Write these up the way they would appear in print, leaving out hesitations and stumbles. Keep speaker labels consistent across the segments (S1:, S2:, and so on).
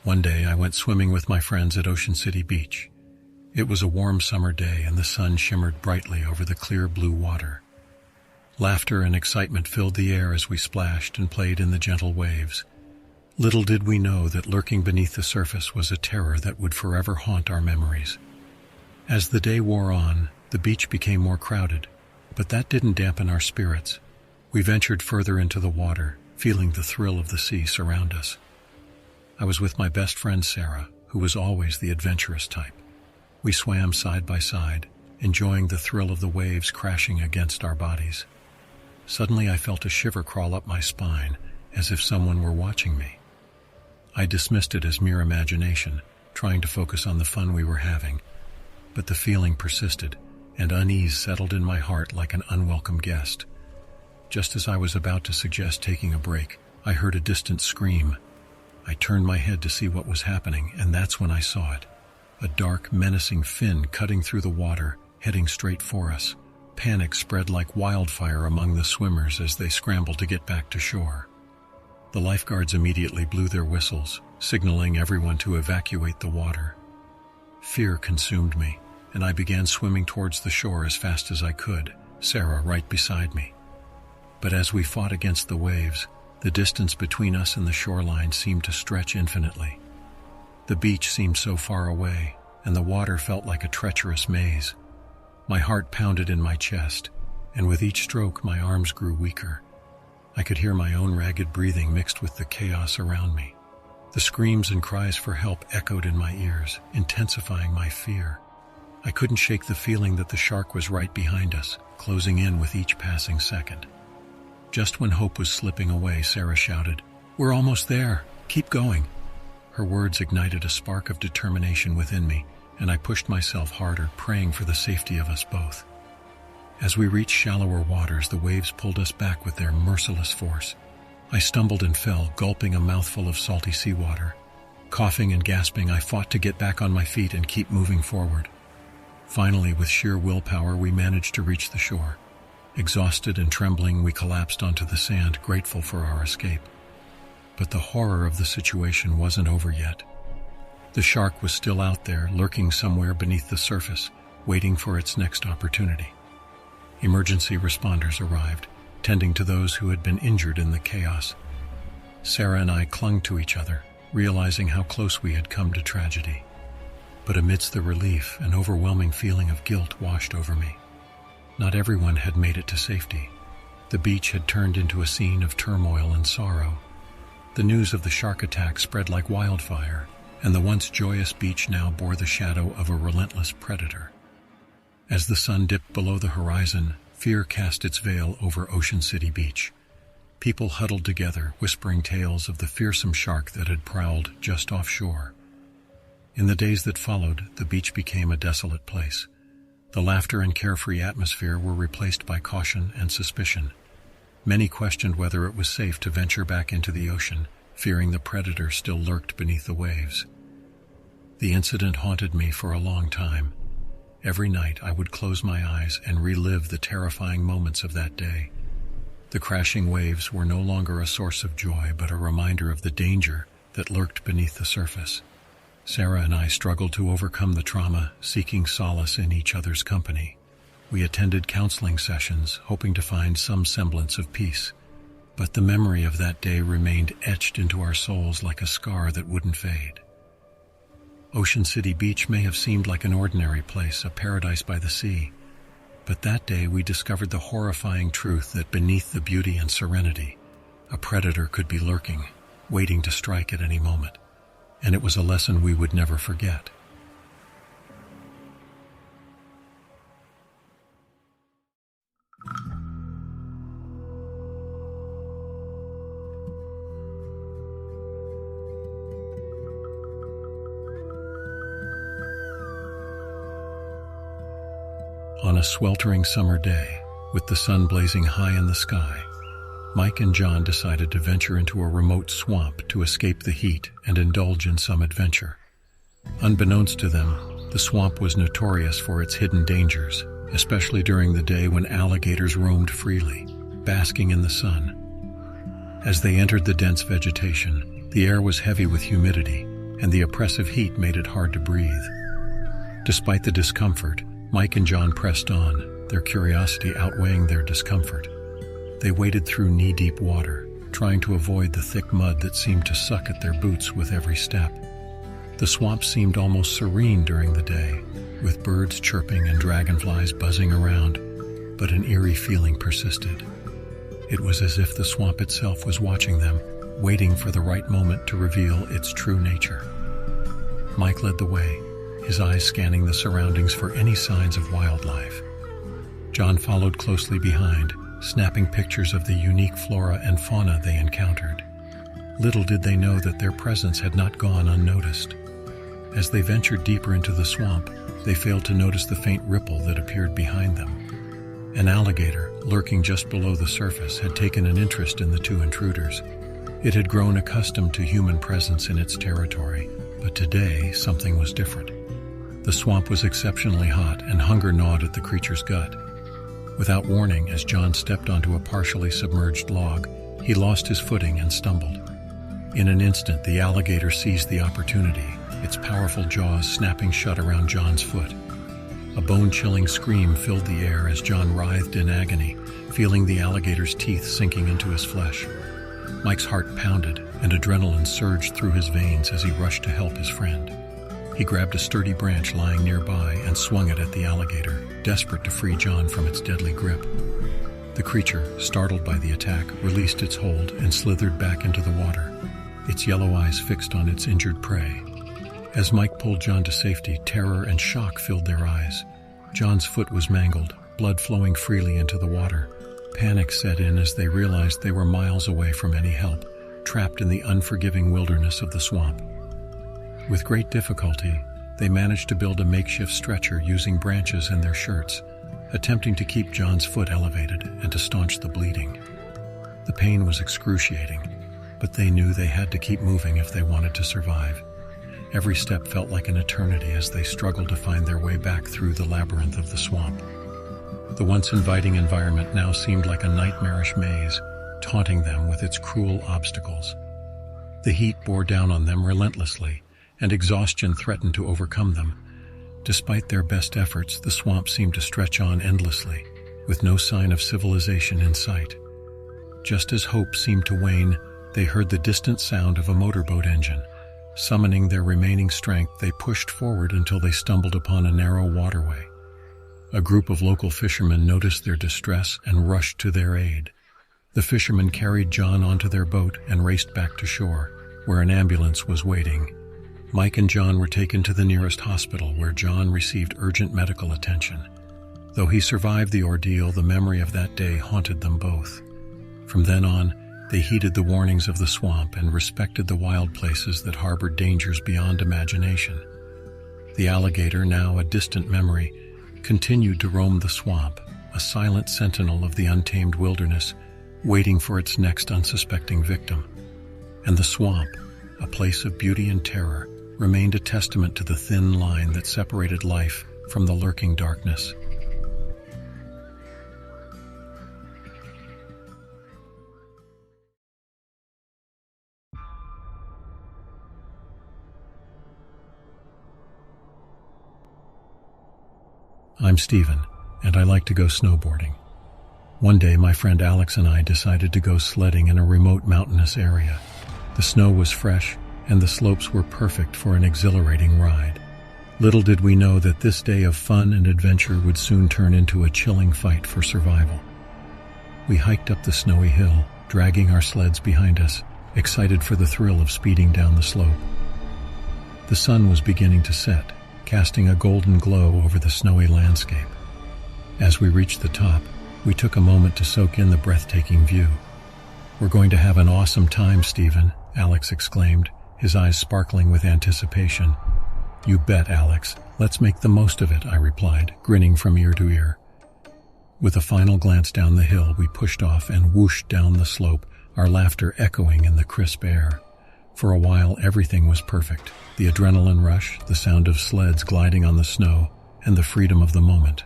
S1: One day I went swimming with my friends at Ocean City Beach. It was a warm summer day and the sun shimmered brightly over the clear blue water. Laughter and excitement filled the air as we splashed and played in the gentle waves. Little did we know that lurking beneath the surface was a terror that would forever haunt our memories. As the day wore on, the beach became more crowded, but that didn't dampen our spirits. We ventured further into the water, feeling the thrill of the sea surround us. I was with my best friend Sarah, who was always the adventurous type. We swam side by side, enjoying the thrill of the waves crashing against our bodies. Suddenly I felt a shiver crawl up my spine, as if someone were watching me. I dismissed it as mere imagination, trying to focus on the fun we were having. But the feeling persisted, and unease settled in my heart like an unwelcome guest. Just as I was about to suggest taking a break, I heard a distant scream. I turned my head to see what was happening, and that's when I saw it. A dark, menacing fin cutting through the water, heading straight for us. Panic spread like wildfire among the swimmers as they scrambled to get back to shore. The lifeguards immediately blew their whistles, signaling everyone to evacuate the water. Fear consumed me, and I began swimming towards the shore as fast as I could, Sarah right beside me. But as we fought against the waves, the distance between us and the shoreline seemed to stretch infinitely. The beach seemed so far away, and the water felt like a treacherous maze. My heart pounded in my chest, and with each stroke my arms grew weaker. I could hear my own ragged breathing mixed with the chaos around me. The screams and cries for help echoed in my ears, intensifying my fear. I couldn't shake the feeling that the shark was right behind us, closing in with each passing second. Just when hope was slipping away, Sarah shouted, "We're almost there! Keep going!" Her words ignited a spark of determination within me, and I pushed myself harder, praying for the safety of us both. As we reached shallower waters, the waves pulled us back with their merciless force. I stumbled and fell, gulping a mouthful of salty seawater. Coughing and gasping, I fought to get back on my feet and keep moving forward. Finally, with sheer willpower, we managed to reach the shore. Exhausted and trembling, we collapsed onto the sand, grateful for our escape. But the horror of the situation wasn't over yet. The shark was still out there, lurking somewhere beneath the surface, waiting for its next opportunity. Emergency responders arrived, tending to those who had been injured in the chaos. Sarah and I clung to each other, realizing how close we had come to tragedy. But amidst the relief, an overwhelming feeling of guilt washed over me. Not everyone had made it to safety. The beach had turned into a scene of turmoil and sorrow. The news of the shark attack spread like wildfire, and the once joyous beach now bore the shadow of a relentless predator. As the sun dipped below the horizon, fear cast its veil over Ocean City Beach. People huddled together, whispering tales of the fearsome shark that had prowled just offshore. In the days that followed, the beach became a desolate place. The laughter and carefree atmosphere were replaced by caution and suspicion. Many questioned whether it was safe to venture back into the ocean, fearing the predator still lurked beneath the waves. The incident haunted me for a long time. Every night I would close my eyes and relive the terrifying moments of that day. The crashing waves were no longer a source of joy, but a reminder of the danger that lurked beneath the surface. Sarah and I struggled to overcome the trauma, seeking solace in each other's company. We attended counseling sessions, hoping to find some semblance of peace. But the memory of that day remained etched into our souls like a scar that wouldn't fade. Ocean City Beach may have seemed like an ordinary place, a paradise by the sea. But that day we discovered the horrifying truth that beneath the beauty and serenity, a predator could be lurking, waiting to strike at any moment. And it was a lesson we would never forget. On a sweltering summer day, with the sun blazing high in the sky, Mike and John decided to venture into a remote swamp to escape the heat and indulge in some adventure. Unbeknownst to them, the swamp was notorious for its hidden dangers, especially during the day when alligators roamed freely, basking in the sun. As they entered the dense vegetation, the air was heavy with humidity, and the oppressive heat made it hard to breathe. Despite the discomfort, Mike and John pressed on, their curiosity outweighing their discomfort. They waded through knee-deep water, trying to avoid the thick mud that seemed to suck at their boots with every step. The swamp seemed almost serene during the day, with birds chirping and dragonflies buzzing around, but an eerie feeling persisted. It was as if the swamp itself was watching them, waiting for the right moment to reveal its true nature. Mike led the way, his eyes scanning the surroundings for any signs of wildlife. John followed closely behind, snapping pictures of the unique flora and fauna they encountered. Little did they know that their presence had not gone unnoticed. As they ventured deeper into the swamp, they failed to notice the faint ripple that appeared behind them. An alligator, lurking just below the surface, had taken an interest in the two intruders. It had grown accustomed to human presence in its territory, but today something was different. The swamp was exceptionally hot, and hunger gnawed at the creature's gut. Without warning, as John stepped onto a partially submerged log, he lost his footing and stumbled. In an instant, the alligator seized the opportunity, its powerful jaws snapping shut around John's foot. A bone-chilling scream filled the air as John writhed in agony, feeling the alligator's teeth sinking into his flesh. Mike's heart pounded, and adrenaline surged through his veins as he rushed to help his friend. He grabbed a sturdy branch lying nearby and swung it at the alligator, desperate to free John from its deadly grip. The creature, startled by the attack, released its hold and slithered back into the water, its yellow eyes fixed on its injured prey. As Mike pulled John to safety, terror and shock filled their eyes. John's foot was mangled, blood flowing freely into the water. Panic set in as they realized they were miles away from any help, trapped in the unforgiving wilderness of the swamp. With great difficulty, they managed to build a makeshift stretcher using branches in their shirts, attempting to keep John's foot elevated and to staunch the bleeding. The pain was excruciating, but they knew they had to keep moving if they wanted to survive. Every step felt like an eternity as they struggled to find their way back through the labyrinth of the swamp. The once inviting environment now seemed like a nightmarish maze, taunting them with its cruel obstacles. The heat bore down on them relentlessly, and exhaustion threatened to overcome them. Despite their best efforts, the swamp seemed to stretch on endlessly, with no sign of civilization in sight. Just as hope seemed to wane, they heard the distant sound of a motorboat engine. Summoning their remaining strength, they pushed forward until they stumbled upon a narrow waterway. A group of local fishermen noticed their distress and rushed to their aid. The fishermen carried John onto their boat and raced back to shore, where an ambulance was waiting. Mike and John were taken to the nearest hospital, where John received urgent medical attention. Though he survived the ordeal, the memory of that day haunted them both. From then on, they heeded the warnings of the swamp and respected the wild places that harbored dangers beyond imagination. The alligator, now a distant memory, continued to roam the swamp, a silent sentinel of the untamed wilderness, waiting for its next unsuspecting victim. And the swamp, a place of beauty and terror, remained a testament to the thin line that separated life from the lurking darkness. I'm Steven, and I like to go snowboarding. One day, my friend Alex and I decided to go sledding in a remote mountainous area. The snow was fresh, and the slopes were perfect for an exhilarating ride. Little did we know that this day of fun and adventure would soon turn into a chilling fight for survival. We hiked up the snowy hill, dragging our sleds behind us, excited for the thrill of speeding down the slope. The sun was beginning to set, casting a golden glow over the snowy landscape. As we reached the top, we took a moment to soak in the breathtaking view. "We're going to have an awesome time, Steven," Alex exclaimed, his eyes sparkling with anticipation. "You bet, Alex. Let's make the most of it," I replied, grinning from ear to ear. With a final glance down the hill, we pushed off and whooshed down the slope, our laughter echoing in the crisp air. For a while, everything was perfect. The adrenaline rush, the sound of sleds gliding on the snow, and the freedom of the moment.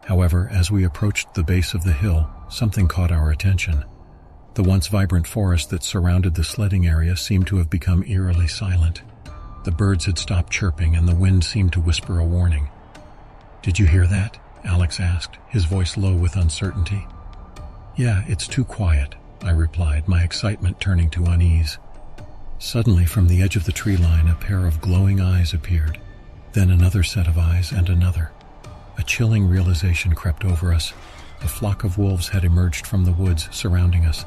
S1: However, as we approached the base of the hill, something caught our attention. The once vibrant forest that surrounded the sledding area seemed to have become eerily silent. The birds had stopped chirping and the wind seemed to whisper a warning. "Did you hear that?" Alex asked, his voice low with uncertainty. "Yeah, it's too quiet," I replied, my excitement turning to unease. Suddenly, from the edge of the tree line, a pair of glowing eyes appeared. Then another set of eyes and another. A chilling realization crept over us. A flock of wolves had emerged from the woods surrounding us.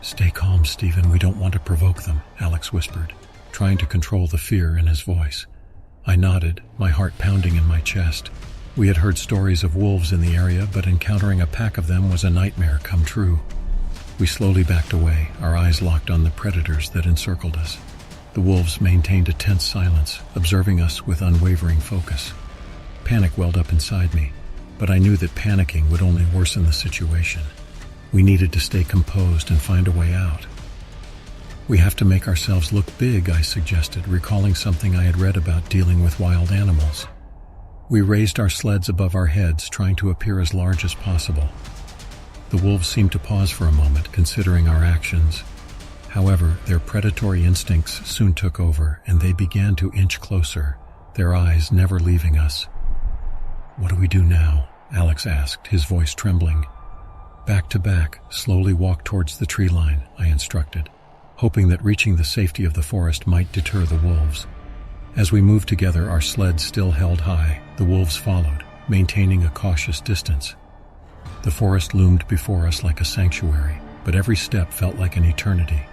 S1: "Stay calm, Stephen, we don't want to provoke them," Alex whispered, trying to control the fear in his voice. I nodded, my heart pounding in my chest. We had heard stories of wolves in the area, but encountering a pack of them was a nightmare come true. We slowly backed away, our eyes locked on the predators that encircled us. The wolves maintained a tense silence, observing us with unwavering focus. Panic welled up inside me, but I knew that panicking would only worsen the situation. We needed to stay composed and find a way out. "We have to make ourselves look big," I suggested, recalling something I had read about dealing with wild animals. We raised our sleds above our heads, trying to appear as large as possible. The wolves seemed to pause for a moment, considering our actions. However, their predatory instincts soon took over, and they began to inch closer, their eyes never leaving us. "What do we do now?" Alex asked, his voice trembling. "Back to back, slowly walk towards the tree line," I instructed, hoping that reaching the safety of the forest might deter the wolves. As we moved together, our sleds still held high. The wolves followed, maintaining a cautious distance. The forest loomed before us like a sanctuary, but every step felt like an eternity.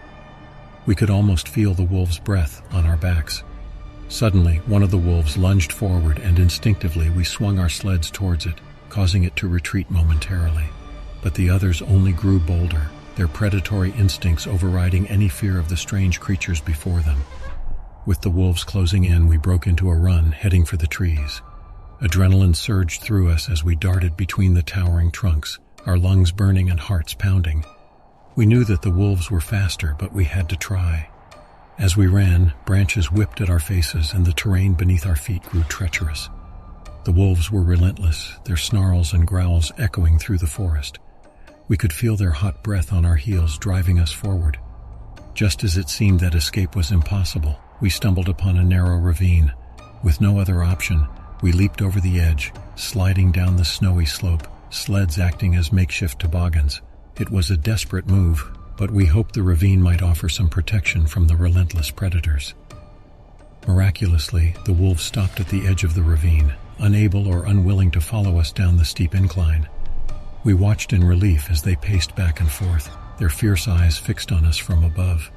S1: We could almost feel the wolves' breath on our backs. Suddenly, one of the wolves lunged forward, and instinctively we swung our sleds towards it, causing it to retreat momentarily. But the others only grew bolder, their predatory instincts overriding any fear of the strange creatures before them. With the wolves closing in, we broke into a run, heading for the trees. Adrenaline surged through us as we darted between the towering trunks, our lungs burning and hearts pounding. We knew that the wolves were faster, but we had to try. As we ran, branches whipped at our faces and the terrain beneath our feet grew treacherous. The wolves were relentless, their snarls and growls echoing through the forest. We could feel their hot breath on our heels driving us forward. Just as it seemed that escape was impossible, we stumbled upon a narrow ravine. With no other option, we leaped over the edge, sliding down the snowy slope, sleds acting as makeshift toboggans. It was a desperate move, but we hoped the ravine might offer some protection from the relentless predators. Miraculously, the wolves stopped at the edge of the ravine, unable or unwilling to follow us down the steep incline. We watched in relief as they paced back and forth, their fierce eyes fixed on us from above.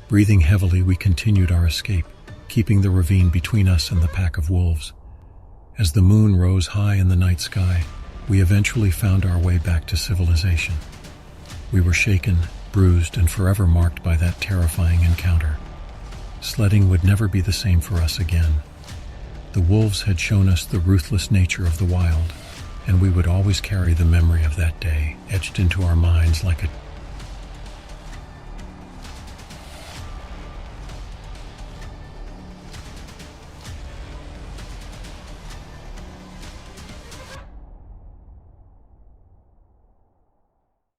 S1: Breathing heavily, we continued our escape, keeping the ravine between us and the pack of wolves. As the moon rose high in the night sky, we eventually found our way back to civilization. We were shaken, bruised, and forever marked by that terrifying encounter. Sledding would never be the same for us again. The wolves had shown us the ruthless nature of the wild, and we would always carry the memory of that day etched into our minds like a